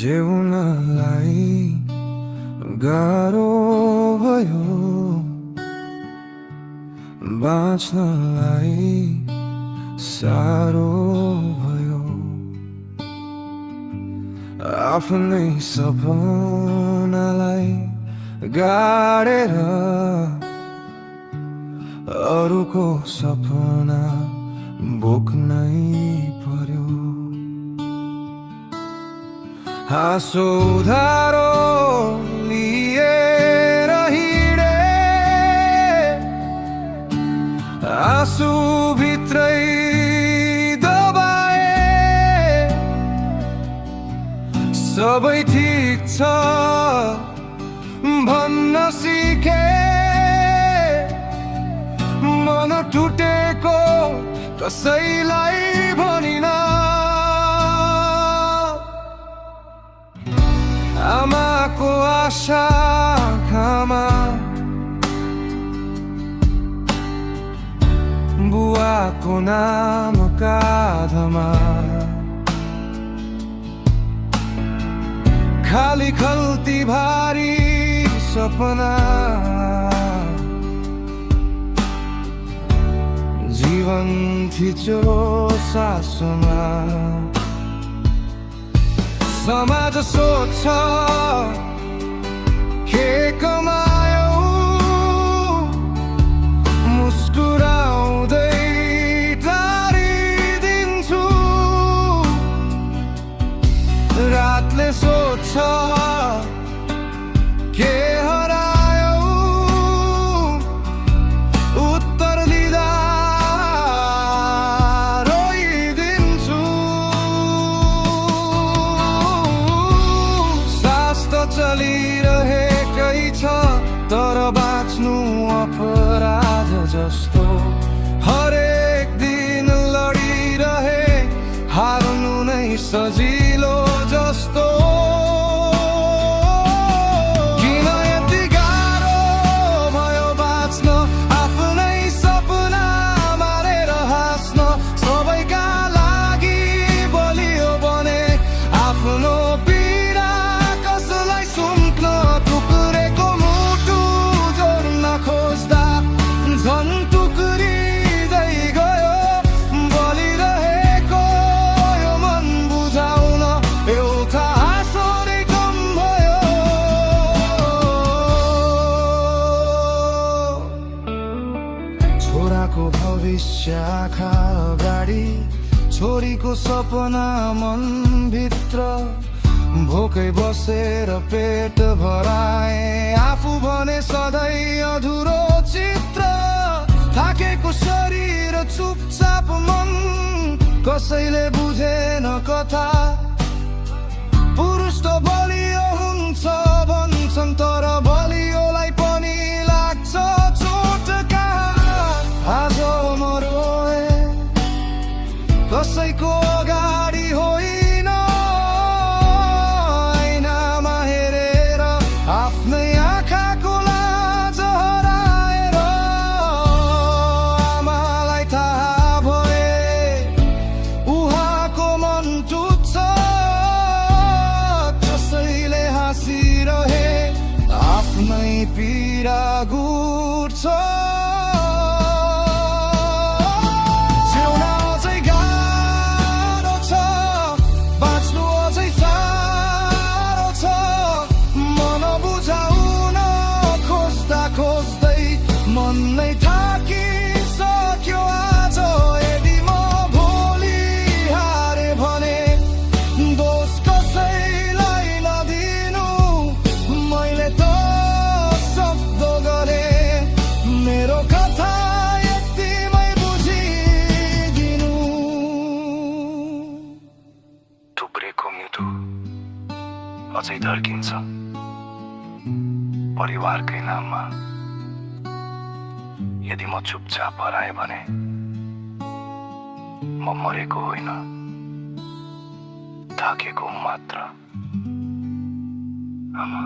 जिउनलाई गाह्रो भयो, बाँच्नलाई साह्रो भयो। आफ्नै सपनालाई गाडेर अरूको सपना बोक्नै पर्यो। हाँसो उधारो लिएर हिँडे, आँसु भित्रै दबाए, सबै ठिक छ भन्न सिके। मन टुटेको कसैलाई भनिन, आमाको आशा आँखामा, बुवाको नाम काँधमा, खाली खल्ती भारी सपना। जीवन थिचो सासमा, समाज सोध्छ के कमायौ, मुस्कुराउँदै टारिदिन्छु। रातले सोध्छ के हरायौ, उत्तर दिँदा चलिरहेकै छ तर बाँच्नु अपराध जस्तो। हरेक दिन लडिरहे हार्नु नै सजिलो जस्तो। किन यति गाह्रो भयो बाँच्न, आफ्नै सपना मारेर हाँस्न। सबैका लागि बलियो बने आफ्नो छोराको भविष्य आँखा अगाडि, छोरीको सपना मनभित्र। भोकै बसेर पेट भराए, आफू भने सधैँ अधुरो चित्र। थाकेको शरीर चुपचाप मन, कसैले बुझेन कथा। पुरुष त बलियो हुन्छ भन्छन्, तर बलियोलाई पनि लाग्छ चोट। आज म रोए कसैको अगाडि होइन, ऐनामा हेरेर आफ्नै आँखाको लाज हराएर। आमालाई थाहा भए उहाँको मन टुट्छ, कसैले हाँसिरहे आफ्नै पीडा गुट्छ। मन नै थाकिसक्यो आज, यदि म भोलि हारे भने दोष कसैलाई नदिनु। मैले त शब्द गरे मेरो कथा यतिमै बुझिदिनु। थुप्रेको मिठो अझै धर्किन्छ परिवारकै नाममा। यदि म चुपचाप हराए भने म मरेको होइन, थाकेको मात्र। आमा।